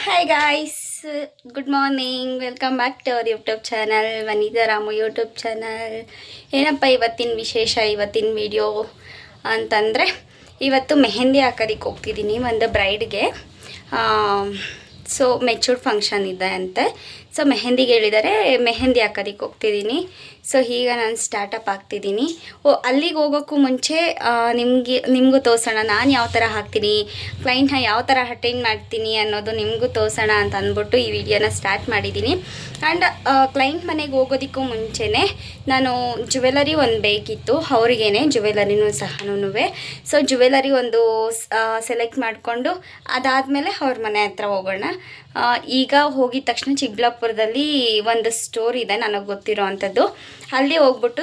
Hi guys, good morning. Welcome back to our YouTube channel, Vanitha Ramu YouTube channel. ಏನಪ್ಪ ಇವತ್ತಿನ ವಿಶೇಷ, ಇವತ್ತಿನ ವಿಡಿಯೋ ಅಂತಂದರೆ, ಇವತ್ತು ಮೆಹಂದಿ ಹಾಕೋದಕ್ಕೆ ಹೋಗ್ತಿದ್ದೀನಿ ಒಂದು ಬ್ರೈಡ್ಗೆ. ಸೊ ಮೆಚೂರ್ಡ್ ಫಂಕ್ಷನ್ ಇದೆ ಅಂತೆ. ಸೊ ಮೆಹಂದಿಗೆ ಹೇಳಿದ್ದಾರೆ, ಮೆಹಂದಿ ಹಾಕೋದಕ್ಕೆ ಹೋಗ್ತಿದ್ದೀನಿ. ಸೊ ಈಗ ನಾನು ಸ್ಟಾರ್ಟಪ್ ಆಗ್ತಿದ್ದೀನಿ. ಅಲ್ಲಿಗೆ ಹೋಗೋಕ್ಕೂ ಮುಂಚೆ ನಿಮಗೂ ತೋರಿಸೋಣ ನಾನು ಯಾವ ಥರ ಹಾಕ್ತೀನಿ, ಕ್ಲೈಂಟ್ನ ಯಾವ ಥರ ಅಟೆಂಡ್ ಮಾಡ್ತೀನಿ ಅನ್ನೋದು ನಿಮಗೂ ತೋರಿಸೋಣ ಅಂತ ಅಂದ್ಬಿಟ್ಟು ಈ ವಿಡಿಯೋನ ಸ್ಟಾರ್ಟ್ ಮಾಡಿದ್ದೀನಿ. ಆ್ಯಂಡ್ ಕ್ಲೈಂಟ್ ಮನೆಗೆ ಹೋಗೋದಕ್ಕೂ ಮುಂಚೆನೇ ನಾನು ಜುವೆಲರಿ ಒಂದು ಬೇಕಿತ್ತು, ಅವ್ರಿಗೇನೆ ಜುವೆಲರಿನೂ ಸಹನೂ. ಸೊ ಜುವೆಲರಿ ಒಂದು ಸೆಲೆಕ್ಟ್ ಮಾಡಿಕೊಂಡು ಅದಾದಮೇಲೆ ಅವ್ರ ಮನೆ ಹತ್ರ ಹೋಗೋಣ. ಈಗ ಹೋಗಿದ ತಕ್ಷಣ ಚಿಕ್ಕಬಳ್ಳಾಪುರದಲ್ಲಿ ಒಂದು ಸ್ಟೋರ್ ಇದೆ ನನಗೆ ಗೊತ್ತಿರೋ ಅಂಥದ್ದು. ಅಲ್ಲಿ ಹೋಗ್ಬಿಟ್ಟು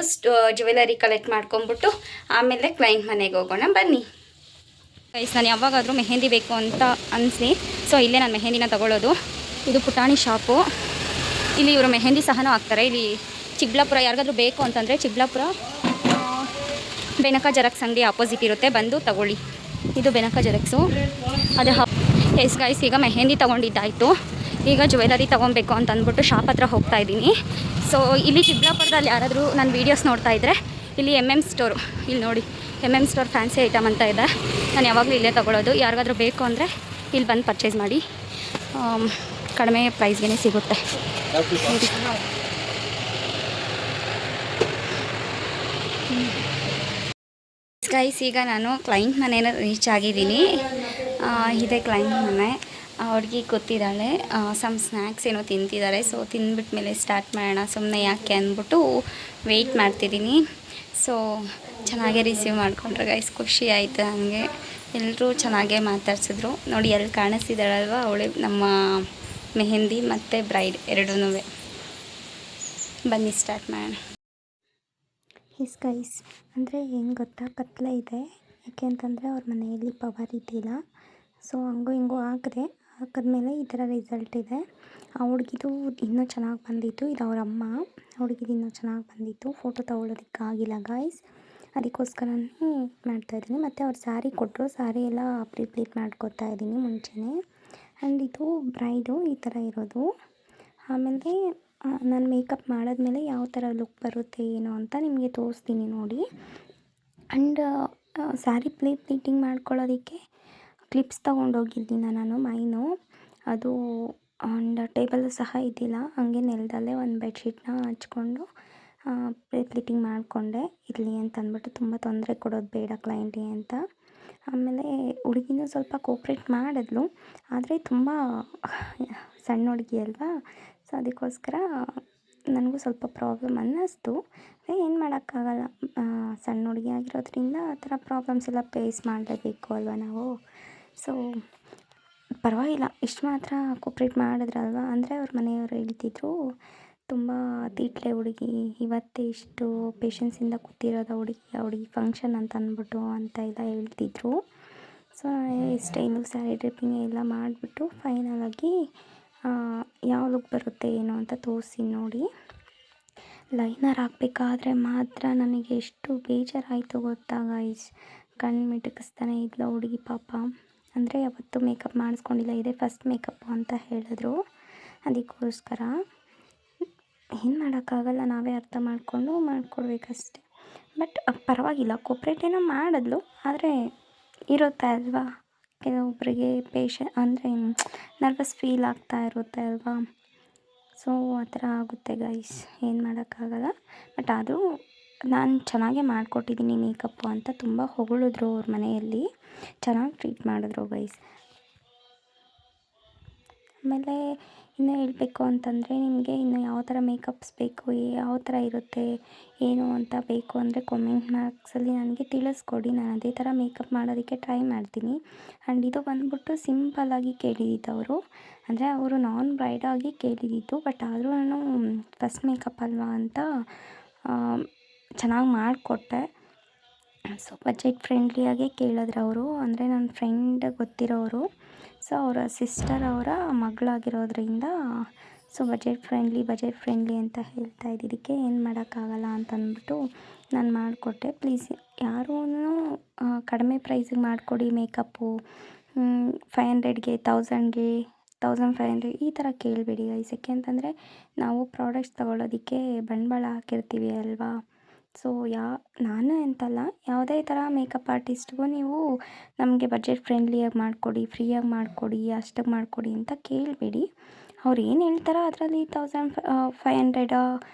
ಜುವೆಲರಿ ಕಲೆಕ್ಟ್ ಮಾಡ್ಕೊಂಬಿಟ್ಟು ಆಮೇಲೆ ಕ್ಲೈಂಟ್ ಮನೆಗೆ ಹೋಗೋಣ, ಬನ್ನಿ ಗೈಸ್. ನಾನು ಯಾವಾಗಾದರೂ ಮೆಹಂದಿ ಬೇಕು ಅಂತ ಅನಿಸಿ ಸೊ ಇಲ್ಲೇ ನಾನು ಮೆಹಂದಿನ ತಗೊಳ್ಳೋದು. ಇದು ಪುಟಾಣಿ ಶಾಪು. ಇಲ್ಲಿ ಇವರು ಮೆಹಂದಿ ಸಹನೂ ಹಾಕ್ತಾರೆ. ಇಲ್ಲಿ ಚಿಕ್ಕಬಳ್ಳಾಪುರ ಯಾರಿಗಾದ್ರೂ ಬೇಕು ಅಂತಂದರೆ ಚಿಕ್ಕಬಳ್ಳಾಪುರ ಬೆನಕ ಜೆರಾಕ್ಸ್ ಅಂಗಡಿ ಆಪೋಸಿಟ್ ಇರುತ್ತೆ, ಬಂದು ತಗೊಳ್ಳಿ. ಇದು ಬೆನಕ ಜೆರಾಕ್ಸು. ಅದೇ ಎಸ್ ಗೈಸ್, ಈಗ ಮೆಹಂದಿ ತೊಗೊಂಡಿದ್ದಾಯಿತು. ಈಗ ಜುವೆಲರಿ ತೊಗೊಬೇಕು ಅಂತ ಅಂದ್ಬಿಟ್ಟು ಶಾಪ್ ಹತ್ರ ಹೋಗ್ತಾ ಇದ್ದೀನಿ. ಸೊ ಇಲ್ಲಿ ಚಿಕ್ಕಬಳ್ಳಾಪುರದಲ್ಲಿ ಯಾರಾದರೂ ನನ್ನ ವೀಡಿಯೋಸ್ ನೋಡ್ತಾ ಇದ್ದರೆ ಇಲ್ಲಿ MM ಸ್ಟೋರು, ಇಲ್ಲಿ ನೋಡಿ MM ಸ್ಟೋರ್ ಫ್ಯಾನ್ಸಿ ಐಟಮ್ ಅಂತ ಇದೆ. ನಾನು ಯಾವಾಗಲೂ ಇಲ್ಲೇ ತೊಗೊಳ್ಳೋದು. ಯಾರಿಗಾದ್ರೂ ಬೇಕು ಅಂದರೆ ಇಲ್ಲಿ ಬಂದು ಪರ್ಚೇಸ್ ಮಾಡಿ, ಕಡಿಮೆ ಪ್ರೈಸ್ಗೆ ಸಿಗುತ್ತೆ. ಗೈಸ್, ಈಗ ನಾನು ಕ್ಲೈಂಟ್ ಮನೇನ ರೀಚ್ ಆಗಿದ್ದೀನಿ. ಇದೆ ಕ್ಲೈಂಟ್ ಮನೆ. ಅವ್ರಿಗೆ ಗೊತ್ತಿದ್ದಾಳೆ, ಸಮ್ ಸ್ನ್ಯಾಕ್ಸ್ ಏನೋ ತಿಂತಿದ್ದಾರೆ. ಸೊ ತಿಂದ್ಬಿಟ್ಟ ಮೇಲೆ ಸ್ಟಾರ್ಟ್ ಮಾಡೋಣ, ಸುಮ್ಮನೆ ಯಾಕೆ ಅಂದ್ಬಿಟ್ಟು ವೆಯ್ಟ್ ಮಾಡ್ತಿದ್ದೀನಿ. ಸೊ ಚೆನ್ನಾಗೇ ರಿಸೀವ್ ಮಾಡಿಕೊಂಡ್ರೆ ಗೈಸ್, ಖುಷಿ ಆಯಿತು ನನಗೆ. ಎಲ್ಲರೂ ಚೆನ್ನಾಗೇ ಮಾತಾಡ್ಸಿದ್ರು. ನೋಡಿ ಎಲ್ಲಿ ಕಾಣಿಸ್ತಿದ್ದಾಳಲ್ವ, ಅವಳೇ ನಮ್ಮ ಮೆಹಂದಿ ಮತ್ತು ಬ್ರೈಡ್ ಎರಡೂ. ಬನ್ನಿ ಸ್ಟಾರ್ಟ್ ಮಾಡೋಣ. ಎಸ್ ಗೈಸ್, ಅಂದರೆ ಹೆಂಗೆ ಗೊತ್ತಾ, ಕತ್ಲೆ ಇದೆ. ಯಾಕೆ ಅಂತಂದರೆ ಅವ್ರ ಮನೆಯಲ್ಲಿ ಪವರ್ ಇದ್ದಿಲ್ಲ. ಸೊ ಹಂಗೂ ಹಿಂಗೂ ಹಾಕಿದ್ಮೇಲೆ ಈ ಥರ ರಿಸಲ್ಟ್ ಇದೆ. ಆ ಹುಡುಗಿದು ಇನ್ನೂ ಚೆನ್ನಾಗಿ ಬಂದಿತ್ತು. ಇದು ಅವ್ರ ಅಮ್ಮ. ಹುಡುಗಿದು ಇನ್ನೂ ಚೆನ್ನಾಗಿ ಬಂದಿತ್ತು. ಫೋಟೋ ತೊಗೊಳೋದಕ್ಕಾಗಿಲ್ಲ ಗೈಸ್, ಅದಕ್ಕೋಸ್ಕರನೇ ಮಾಡ್ತಾಯಿದ್ದೀನಿ. ಮತ್ತು ಅವ್ರು ಸ್ಯಾರಿ ಕೊಟ್ಟರು, ಸ್ಯಾರಿ ಎಲ್ಲ ಪ್ಲೀಟ್ ಮಾಡ್ಕೊತಾ ಇದ್ದೀನಿ ಮುಂಚೆನೇ. ಆ್ಯಂಡ್ ಇದು ಬ್ರೈಡು ಈ ಥರ ಇರೋದು. ಆಮೇಲೆ ನಾನು ಮೇಕಪ್ ಮಾಡಿದ್ಮೇಲೆ ಯಾವ ಥರ ಲುಕ್ ಬರುತ್ತೆ ಏನು ಅಂತ ನಿಮಗೆ ತೋರಿಸ್ತೀನಿ ನೋಡಿ. ಆ್ಯಂಡ್ ಸ್ಯಾರಿ ಪ್ಲೀಟಿಂಗ್ ಮಾಡ್ಕೊಳ್ಳೋದಕ್ಕೆ ಕ್ಲಿಪ್ಸ್ ತೊಗೊಂಡೋಗಿದ್ದೀನಿ ನಾನು, ಮೈನು ಅದು. ಆ್ಯಂಡ್ ಟೇಬಲ್ಲು ಸಹ ಇದ್ದಿಲ್ಲ, ಹಾಗೆ ನೆಲದಲ್ಲೇ ಒಂದು ಬೆಡ್ಶೀಟ್ನ ಹಚ್ಕೊಂಡು ಪ್ಲೀಟಿಂಗ್ ಮಾಡಿಕೊಂಡೆ. ಇರಲಿ ಅಂತ ಅಂದ್ಬಿಟ್ಟು ತುಂಬ ತೊಂದರೆ ಕೊಡೋದು ಬೇಡ ಕ್ಲೈಂಟಿಗೆ ಅಂತ. ಆಮೇಲೆ ಹುಡುಗಿನೂ ಸ್ವಲ್ಪ ಕೋಪ್ರೇಟ್ ಮಾಡಿದ್ಲು, ಆದರೆ ತುಂಬ ಸಣ್ಣ ಹುಡುಗಿ ಅಲ್ವಾ. ಸೊ ಅದಕ್ಕೋಸ್ಕರ ನನಗೂ ಸ್ವಲ್ಪ ಪ್ರಾಬ್ಲಮ್ ಅನ್ನಿಸ್ತು. ಏನು ಮಾಡೋಕ್ಕಾಗಲ್ಲ, ಸಣ್ಣ ಹುಡುಗಿ ಆಗಿರೋದ್ರಿಂದ ಆ ಥರ ಪ್ರಾಬ್ಲಮ್ಸ್ ಎಲ್ಲ ಫೇಸ್ ಮಾಡಲೇಬೇಕು ಅಲ್ವ ನಾವು. ಸೊ ಪರವಾಗಿಲ್ಲ, ಇಷ್ಟು ಮಾತ್ರ ಕೋಪ್ರೇಟ್ ಮಾಡಿದ್ರಲ್ವ. ಅಂದರೆ ಅವ್ರ ಮನೆಯವರು ಹೇಳ್ತಿದ್ರು, ತುಂಬ ತೀಟ್ಲೆ ಹುಡುಗಿ, ಇವತ್ತೇ ಇಷ್ಟು ಪೇಷನ್ಸಿಂದ ಕೂತಿರೋದು ಹುಡುಗಿ ಫಂಕ್ಷನ್ ಅಂತ ಅಂದ್ಬಿಟ್ಟು ಅಂತ ಎಲ್ಲ ಹೇಳ್ತಿದ್ರು. ಸೊ ಸ್ಟೈಲು ಸ್ಯಾರಿ ಡ್ರಿಪ್ಪಿಂಗ್ ಎಲ್ಲ ಮಾಡಿಬಿಟ್ಟು ಫೈನಲಾಗಿ ಯಾವ ಲುಕ್ ಬರುತ್ತೆ ಏನು ಅಂತ ತೋರಿಸಿ ನೋಡಿ. ಲೈನರ್ ಹಾಕಬೇಕಾದ್ರೆ ಮಾತ್ರ ನನಗೆ ಎಷ್ಟು ಬೇಜಾರಾಯಿತು ಗೊತ್ತಾ ಗೈಸ್. ಕಣ್ಣು ಮಿಟುಕಿಸ್ತಾನೆ ಇದ್ಲು ಹುಡುಗಿ ಪಾಪ. ಅಂದರೆ ಯಾವತ್ತೂ ಮೇಕಪ್ ಮಾಡಿಸ್ಕೊಂಡಿಲ್ಲ, ಇದೇ ಫಸ್ಟ್ ಮೇಕಪ್ಪು ಅಂತ ಹೇಳಿದ್ರು. ಅದಕ್ಕೋಸ್ಕರ ಏನು ಮಾಡೋಕ್ಕಾಗಲ್ಲ, ನಾವೇ ಅರ್ಥ ಮಾಡಿಕೊಂಡು ಮಾಡಿಕೊಡ್ಬೇಕಷ್ಟೆ. ಬಟ್ ಪರವಾಗಿಲ್ಲ, ಕೋಪ್ರೇಟ್ ಏನೋ ಮಾಡಿದ್ಲು, ಆದರೆ ಇರುತ್ತೆ ಅಲ್ವಾ ಕೆಲವೊಬ್ಬರಿಗೆ ಅಂದರೆ ನರ್ವಸ್ ಫೀಲ್ ಆಗ್ತಾ ಇರುತ್ತೆ ಅಲ್ವಾ. ಸೊ ಆ ಥರ ಆಗುತ್ತೆ ಗೈಸ್, ಏನು ಮಾಡೋಕ್ಕಾಗಲ್ಲ. ಬಟ್ ಆದರೂ ನಾನು ಚೆನ್ನಾಗೇ ಮಾಡಿಕೊಟ್ಟಿದ್ದೀನಿ ಮೇಕಪ್ಪು ಅಂತ ತುಂಬ ಹೊಗಳಿದ್ರು ಅವ್ರ ಮನೆಯಲ್ಲಿ, ಚೆನ್ನಾಗಿ ಟ್ರೀಟ್ ಮಾಡಿದ್ರು ಗೈಸ್. ಆಮೇಲೆ ಇನ್ನೂ ಹೇಳಬೇಕು ಅಂತಂದರೆ, ನಿಮಗೆ ಇನ್ನು ಯಾವ ಥರ ಮೇಕಪ್ಸ್ ಬೇಕು, ಯಾವ ಥರ ಇರುತ್ತೆ ಏನು ಅಂತ ಬೇಕು ಅಂದರೆ ಕಾಮೆಂಟ್ ಬಾಕ್ಸಲ್ಲಿ ನನಗೆ ತಿಳಿಸ್ಕೊಡಿ. ನಾನು ಅದೇ ಥರ ಮೇಕಪ್ ಮಾಡೋದಕ್ಕೆ ಟ್ರೈ ಮಾಡ್ತೀನಿ. ಆ್ಯಂಡ್ ಇದು ಬಂದ್ಬಿಟ್ಟು ಸಿಂಪಲ್ಲಾಗಿ ಕೇಳಿದ್ದವರು, ಅಂದರೆ ಅವರು ನಾನ್ ಬ್ರೈಡಾಗಿ ಕೇಳಿದ್ದು. ಬಟ್ ಆದರೂ ನಾನು ಫಸ್ಟ್ ಮೇಕಪ್ ಅಲ್ವಾ ಅಂತ ಚೆನ್ನಾಗಿ ಮಾಡಿಕೊಟ್ಟೆ. ಸೊ ಬಜೆಟ್ ಫ್ರೆಂಡ್ಲಿಯಾಗೇ ಕೇಳಿದ್ರು ಅವರು, ಅಂದರೆ ನನ್ನ ಫ್ರೆಂಡ್ ಗೊತ್ತಿರೋರು. ಸೊ ಅವರ ಸಿಸ್ಟರ್ ಅವರ ಮಗಳಾಗಿರೋದ್ರಿಂದ ಸೊ ಬಜೆಟ್ ಫ್ರೆಂಡ್ಲಿ ಅಂತ ಹೇಳ್ತಾ ಇದ್ದಿದ್ದಕ್ಕೆ ಏನು ಮಾಡೋಕ್ಕಾಗಲ್ಲ ಅಂತ ಅಂದ್ಬಿಟ್ಟು ನಾನು ಮಾಡಿಕೊಟ್ಟೆ. ಪ್ಲೀಸ್ ಯಾರೂ ಕಡಿಮೆ ಪ್ರೈಸಿಗೆ ಮಾಡಿಕೊಡಿ ಮೇಕಪ್ಪು. 500ಗೆ 1000ಗೆ 1500 ಈ ಥರ ಕೇಳಬೇಡಿ ಗೈಸ್. ಯಾಕೆ ಅಂತಂದರೆ ನಾವು ಪ್ರಾಡಕ್ಟ್ಸ್ ತೊಗೊಳ್ಳೋದಕ್ಕೆ ಬಂಡವಾಳ ಹಾಕಿರ್ತೀವಿ ಅಲ್ವಾ. ಸೊ ನಾನು ಅಂತಲ್ಲ, ಯಾವುದೇ ಥರ ಮೇಕಪ್ ಆರ್ಟಿಸ್ಟ್ಗೂ ನೀವು ನಮಗೆ ಬಜೆಟ್ ಫ್ರೆಂಡ್ಲಿಯಾಗಿ ಮಾಡಿಕೊಡಿ, ಫ್ರೀಯಾಗಿ ಮಾಡಿಕೊಡಿ, ಅಷ್ಟಾಗಿ ಮಾಡಿಕೊಡಿ ಅಂತ ಕೇಳಬೇಡಿ. ಅವ್ರು ಏನು ಹೇಳ್ತಾರೋ ಅದರಲ್ಲಿ 1500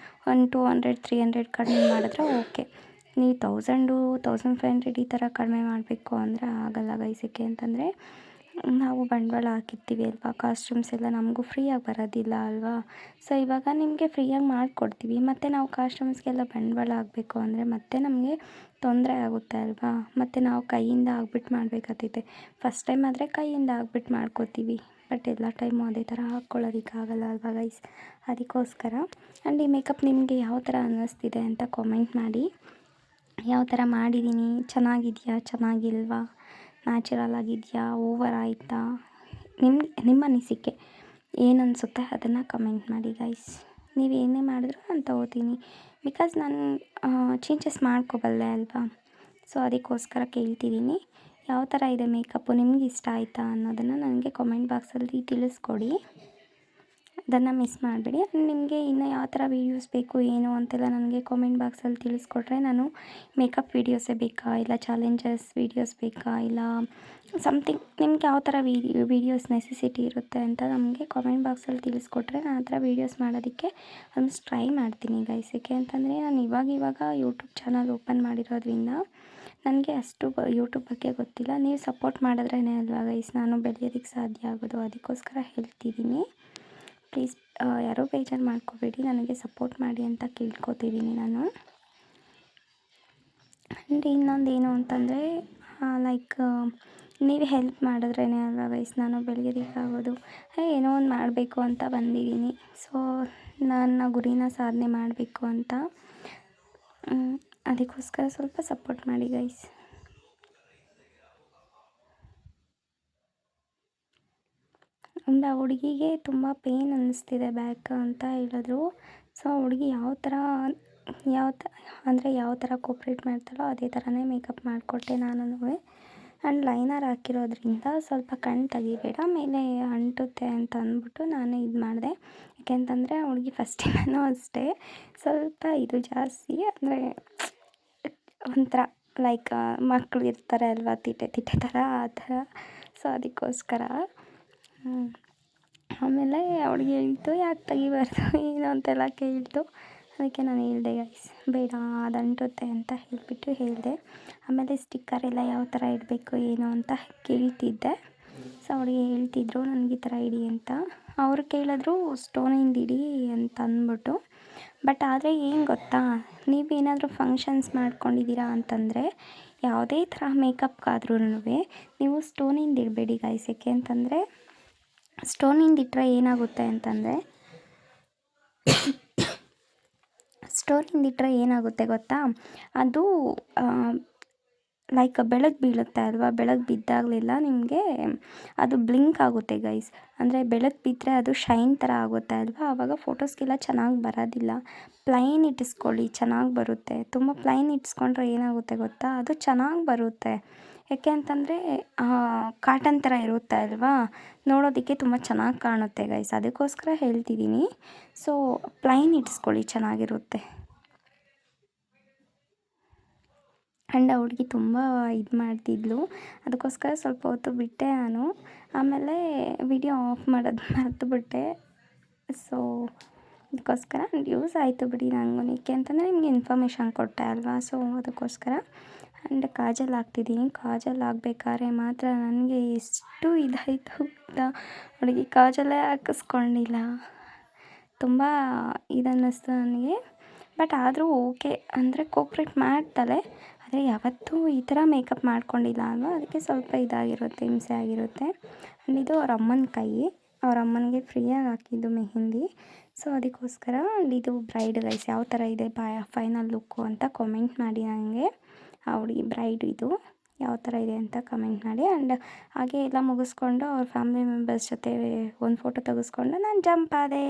ಒಂದು 200 300 ಕಡಿಮೆ ಮಾಡಿದ್ರೆ ಓಕೆ. ನೀವು 1500 ಈ ಥರ ಕಡಿಮೆ ಮಾಡಬೇಕು ಅಂದರೆ ಆಗಲ್ಲ ಗೈಸ್. ಏಕೆ ಅಂತಂದರೆ ನಾವು ಬಂಡವಾಳ ಹಾಕಿರ್ತೀವಿ ಅಲ್ವಾ, ಕಾಸ್ಟ್ಯೂಮ್ಸ್ ಎಲ್ಲ ನಮಗೂ ಫ್ರೀಯಾಗಿ ಬರೋದಿಲ್ಲ ಅಲ್ವಾ. ಸೊ ಇವಾಗ ನಿಮಗೆ ಫ್ರೀಯಾಗಿ ಮಾಡಿಕೊಡ್ತೀವಿ, ಮತ್ತು ನಾವು ಕಾಸ್ಟ್ಯೂಮ್ಸ್ಗೆಲ್ಲ ಬಂಡವಾಳ ಆಗಬೇಕು ಅಂದರೆ ಮತ್ತೆ ನಮಗೆ ತೊಂದರೆ ಆಗುತ್ತೆ ಅಲ್ವಾ. ಮತ್ತು ನಾವು ಕೈಯಿಂದ ಆಗ್ಬಿಟ್ಟು ಮಾಡಬೇಕಾಗ್ತೈತೆ. ಫಸ್ಟ್ ಟೈಮ್ ಆದರೆ ಕೈಯಿಂದ ಆಗ್ಬಿಟ್ಟು ಮಾಡ್ಕೋತೀವಿ, ಬಟ್ ಎಲ್ಲ ಟೈಮು ಅದೇ ಥರ ಹಾಕ್ಕೊಳ್ಳೋದಕ್ಕಾಗಲ್ಲ ಅಲ್ವಾ ಗೈಸ್. ಅದಕ್ಕೋಸ್ಕರ ಆ್ಯಂಡ್ ಈ ಮೇಕಪ್ ನಿಮಗೆ ಯಾವ ಥರ ಅನ್ನಿಸ್ತಿದೆ ಅಂತ ಕಾಮೆಂಟ್ ಮಾಡಿ. ಯಾವ ಥರ ಮಾಡಿದ್ದೀನಿ, ಚೆನ್ನಾಗಿದೆಯಾ ಚೆನ್ನಾಗಿಲ್ವಾ, ನ್ಯಾಚುರಲ್ ಆಗಿದೆಯಾ, ಓವರ್ ಆಯಿತಾ, ನಿಮ್ಮ ಅನಿಸಿಕೆ ಏನು ಅನಿಸುತ್ತೆ ಅದನ್ನು ಕಮೆಂಟ್ ಮಾಡಿ ಗೈಸ್. ನೀವು ಏನೇ ಮಾಡಿದ್ರು ನಾನು ತೊಗೋತೀನಿ, ಬಿಕಾಸ್ ನಾನು ಚೇಂಜಸ್ ಮಾಡ್ಕೋಬಲ್ಲೆ ಅಲ್ವಾ. ಸೊ ಅದಕ್ಕೋಸ್ಕರ ಕೇಳ್ತಿದ್ದೀನಿ, ಯಾವ ಥರ ಇದೆ ಮೇಕಪ್ಪು, ನಿಮ್ಗೆ ಇಷ್ಟ ಆಯಿತಾ ಅನ್ನೋದನ್ನು ನನಗೆ ಕಾಮೆಂಟ್ ಬಾಕ್ಸಲ್ಲಿ ತಿಳಿಸ್ಕೊಡಿ. ಅದನ್ನು ಮಿಸ್ ಮಾಡಬೇಡಿ. ನಿಮಗೆ ಇನ್ನು ಯಾವ ಥರ ವೀಡಿಯೋಸ್ ಬೇಕು ಏನು ಅಂತೆಲ್ಲ ನನಗೆ ಕಾಮೆಂಟ್ ಬಾಕ್ಸಲ್ಲಿ ತಿಳಿಸ್ಕೊಟ್ರೆ, ನಾನು ಮೇಕಪ್ ವೀಡಿಯೋಸೇ ಬೇಕಾ, ಇಲ್ಲ ಚಾಲೆಂಜಸ್ ವೀಡಿಯೋಸ್ ಬೇಕಾ, ಇಲ್ಲ ಸಮಥಿಂಗ್ ನಿಮ್ಗೆ ಯಾವ ಥರ ವೀಡಿಯೋಸ್ ನೆಸೆಸಿಟಿ ಇರುತ್ತೆ ಅಂತ ನಮಗೆ ಕಾಮೆಂಟ್ ಬಾಕ್ಸಲ್ಲಿ ತಿಳಿಸ್ಕೊಟ್ರೆ ನಾನು ಆ ಥರ ವೀಡಿಯೋಸ್ ಮಾಡೋದಕ್ಕೆ ಆಲ್ಮೋಸ್ಟ್ ಟ್ರೈ ಮಾಡ್ತೀನಿ ಗೈಸ್. ಏಕೆ ಅಂತಂದರೆ ನಾನು ಇವಾಗ ಯೂಟ್ಯೂಬ್ ಚಾನಲ್ ಓಪನ್ ಮಾಡಿರೋದ್ರಿಂದ ನನಗೆ ಅಷ್ಟು ಯೂಟ್ಯೂಬ್ ಬಗ್ಗೆ ಗೊತ್ತಿಲ್ಲ. ನೀವು ಸಪೋರ್ಟ್ ಮಾಡಿದ್ರೇ ಅಲ್ವಾ ಗೈಸ್ ನಾನು ಬೆಳೆಯೋದಕ್ಕೆ ಸಾಧ್ಯ ಆಗೋದು. ಅದಕ್ಕೋಸ್ಕರ ಹೇಳ್ತಿದ್ದೀನಿ, ಪ್ಲೀಸ್ ಯಾರೂ ಬೇಜಾರು ಮಾಡ್ಕೋಬೇಡಿ, ನನಗೆ ಸಪೋರ್ಟ್ ಮಾಡಿ ಅಂತ ಕೇಳ್ಕೊತಿದ್ದೀನಿ ನಾನು. ಆ್ಯಂಡ್ ಇನ್ನೊಂದು ಏನು ಅಂತಂದರೆ ಲೈಕ್ ನೀವು ಹೆಲ್ಪ್ ಮಾಡಿದ್ರೇ ಅಲ್ವಾ ಗೈಸ್ ನಾನು ಬೆಳೆಯೋದಕ್ಕಾಗೋದು. ಏನೋ ಒಂದು ಮಾಡಬೇಕು ಅಂತ ಬಂದಿದ್ದೀನಿ. ಸೊ ನನ್ನ ಗುರಿನ ಸಾಧನೆ ಮಾಡಬೇಕು ಅಂತ, ಅದಕ್ಕೋಸ್ಕರ ಸ್ವಲ್ಪ ಸಪೋರ್ಟ್ ಮಾಡಿ ಗೈಸ್. ಒಂದು ಆ ಹುಡುಗಿಗೆ ತುಂಬ ಪೇಯ್ನ್ ಅನ್ನಿಸ್ತಿದೆ ಬ್ಯಾಕ್ ಅಂತ ಹೇಳಿದ್ರು. ಸೊ ಆ ಹುಡುಗಿ ಯಾವ ಥರ ಕೋಪ್ರೇಟ್ ಮಾಡ್ತಾಳೋ ಅದೇ ಥರನೇ ಮೇಕಪ್ ಮಾಡಿಕೊಟ್ಟೆ ನಾನು. ಆ್ಯಂಡ್ ಲೈನರ್ ಹಾಕಿರೋದ್ರಿಂದ ಸ್ವಲ್ಪ ಕಣ್ಣು ತೆಗಿಬೇಡ, ಮೇಲೆ ಅಂಟುತ್ತೆ ಅಂತ ಅಂದ್ಬಿಟ್ಟು ನಾನು ಇದು ಮಾಡಿದೆ. ಯಾಕೆಂತಂದರೆ ಆ ಹುಡುಗಿ ಫಸ್ಟಿಂದನೂ ಅಷ್ಟೇ ಸ್ವಲ್ಪ ಇದು ಜಾಸ್ತಿ, ಅಂದರೆ ಒಂಥರ ಲೈಕ್ ಮಕ್ಕಳು ಇರ್ತಾರೆ ಅಲ್ವಾ, ತೀಟೆ ಥರ ಆ ಥರ. ಸೊ ಅದಕ್ಕೋಸ್ಕರ ಆಮೇಲೆ ಅವಳಿಗೆ ಹೇಳ್ತು ಯಾಕೆ ತೆಗಿಬಾರ್ದು ಏನು ಅಂತೆಲ್ಲ ಕೇಳ್ತು. ಅದಕ್ಕೆ ನಾನು ಹೇಳಿದೆ ಗೈಸ್ ಬೇಡ ಅದು ಅಂಟುತ್ತೆ ಅಂತ ಹೇಳಿದೆ. ಆಮೇಲೆ ಸ್ಟಿಕ್ಕರ್ ಎಲ್ಲ ಯಾವ ಥರ ಇಡಬೇಕು ಏನು ಅಂತ ಕೇಳ್ತಿದ್ದೆ. ಸೊ ಅವಳಿಗೆ ಹೇಳ್ತಿದ್ರು ನನಗೆ ಈ ಥರ ಇಡಿ ಅಂತ. ಅವರು ಕೇಳಿದ್ರು ಸ್ಟೋನಿಂದ ಇಡಿ ಅಂತ ಅಂದ್ಬಿಟ್ಟು. ಬಟ್ ಆದರೆ ಏನು ಗೊತ್ತಾ, ನೀವೇನಾದರೂ ಫಂಕ್ಷನ್ಸ್ ಮಾಡ್ಕೊಂಡಿದ್ದೀರಾ ಅಂತಂದರೆ ಯಾವುದೇ ಥರ ಮೇಕಪ್ಗಾದ್ರೂ ನೀವು ಸ್ಟೋನಿಂದ ಇಡಬೇಡಿ ಗೈಸ್. ಏಕೆ ಅಂತಂದರೆ ಸ್ಟೋನಿಂದ ಇಟ್ಟರೆ ಏನಾಗುತ್ತೆ ಅಂತಂದರೆ ಗೊತ್ತಾ, ಅದು ಲೈಕ್ ಬೆಳಕು ಬೀಳುತ್ತೆ ಅಲ್ವಾ, ಬೆಳಕು ಬಿದ್ದಾಗಲೆಲ್ಲ ನಿಮಗೆ ಅದು ಬ್ಲಿಂಕ್ ಆಗುತ್ತೆ ಗೈಸ್. ಅಂದರೆ ಬೆಳಕು ಬಿದ್ದರೆ ಅದು ಶೈನ್ ಥರ ಆಗುತ್ತೆ ಅಲ್ವಾ, ಆವಾಗ ಫೋಟೋಸ್ಗೆಲ್ಲ ಚೆನ್ನಾಗಿ ಬರೋದಿಲ್ಲ. ಪ್ಲೈನ್ ಇಟ್ಟಿಸ್ಕೊಳ್ಳಿ ಚೆನ್ನಾಗಿ ಬರುತ್ತೆ. ತುಂಬ ಪ್ಲೈನ್ ಇಟ್ಟಿಸ್ಕೊಂಡ್ರೆ ಏನಾಗುತ್ತೆ ಗೊತ್ತಾ, ಅದು ಚೆನ್ನಾಗಿ ಬರುತ್ತೆ. ಯಾಕೆ ಅಂತಂದರೆ ಕಾಟನ್ ಥರ ಇರುತ್ತೆ ಅಲ್ವಾ, ನೋಡೋದಕ್ಕೆ ತುಂಬ ಚೆನ್ನಾಗಿ ಕಾಣುತ್ತೆ ಗೈಸ್. ಅದಕ್ಕೋಸ್ಕರ ಹೇಳ್ತಿದ್ದೀನಿ. ಸೊ ಪ್ಲೈನ್ ಇಟ್ಟಿಸ್ಕೊಳ್ಳಿ ಚೆನ್ನಾಗಿರುತ್ತೆ. ಆ್ಯಂಡ್ ಆ ಹುಡುಗಿ ತುಂಬ ಇದು ಮಾಡ್ತಿದ್ಲು, ಅದಕ್ಕೋಸ್ಕರ ಸ್ವಲ್ಪ ಹೊತ್ತು ಬಿಟ್ಟೆ ನಾನು. ಆಮೇಲೆ ವಿಡಿಯೋ ಆಫ್ ಮಾಡೋದು ಮರೆತುಬಿಟ್ಟೆ. ಸೊ ಅದಕ್ಕೋಸ್ಕರ ಯೂಸ್ ಆಯಿತು ಬಿಡಿ ನನಗೂ. ಏಕೆ ಅಂತಂದರೆ ನಿಮಗೆ ಇನ್ಫಾರ್ಮೇಷನ್ ಕೊಟ್ಟೆ ಅಲ್ವಾ. ಸೊ ಅದಕ್ಕೋಸ್ಕರ. ಆ್ಯಂಡ್ ಕಾಜಲ್ ಹಾಕ್ತಿದ್ದೀನಿ. ಕಾಜಲ್ ಹಾಕ್ಬೇಕಾದ್ರೆ ಮಾತ್ರ ನನಗೆ ಎಷ್ಟು ಇದಾಯಿತು ಗೊತ್ತಾ, ಹುಡುಗಿ ಕಾಜಲ್ಲೇ ಹಾಕಿಸ್ಕೊಂಡಿಲ್ಲ. ತುಂಬ ಇದನ್ನಿಸ್ತು ನನಗೆ. ಬಟ್ ಆದರೂ ಓಕೆ, ಅಂದರೆ ಕೋಪ್ರೇಟ್ ಮಾಡ್ತಾಳೆ. ಆದರೆ ಯಾವತ್ತೂ ಈ ಥರ ಮೇಕಪ್ ಮಾಡ್ಕೊಂಡಿಲ್ಲ ಅಲ್ವಾ, ಅದಕ್ಕೆ ಸ್ವಲ್ಪ ಇದಾಗಿರುತ್ತೆ, ಹಿಂಸೆ ಆಗಿರುತ್ತೆ. ಆ್ಯಂಡ್ ಇದು ಅವ್ರ ಅಮ್ಮನ ಕೈ, ಅವ್ರ ಅಮ್ಮನಿಗೆ ಫ್ರೀಯಾಗಿ ಹಾಕಿದ್ದು ಮೆಹಂದಿ. ಸೊ ಅದಕ್ಕೋಸ್ಕರ ಇದು ಬ್ರೈಡ್ ಗೈಸ್ ಯಾವ ಥರ ಇದೆ ಫೈನಲ್ ಲುಕ್ಕು ಅಂತ ಕಾಮೆಂಟ್ ಮಾಡಿ ನನಗೆ. ಆ ಹುಡುಗಿ ಬ್ರೈಡ್ ಇದು ಯಾವ ಥರ ಇದೆ ಅಂತ ಕಮೆಂಟ್ ಮಾಡಿ. ಆ್ಯಂಡ್ ಹಾಗೆ ಎಲ್ಲ ಮುಗಿಸ್ಕೊಂಡು ಅವ್ರ ಫ್ಯಾಮಿಲಿ ಮೆಂಬರ್ಸ್ ಜೊತೆ ಒಂದು ಫೋಟೋ ತೆಗೆಸ್ಕೊಂಡು ನಾನು ಜಂಪ್ ಆದೆ.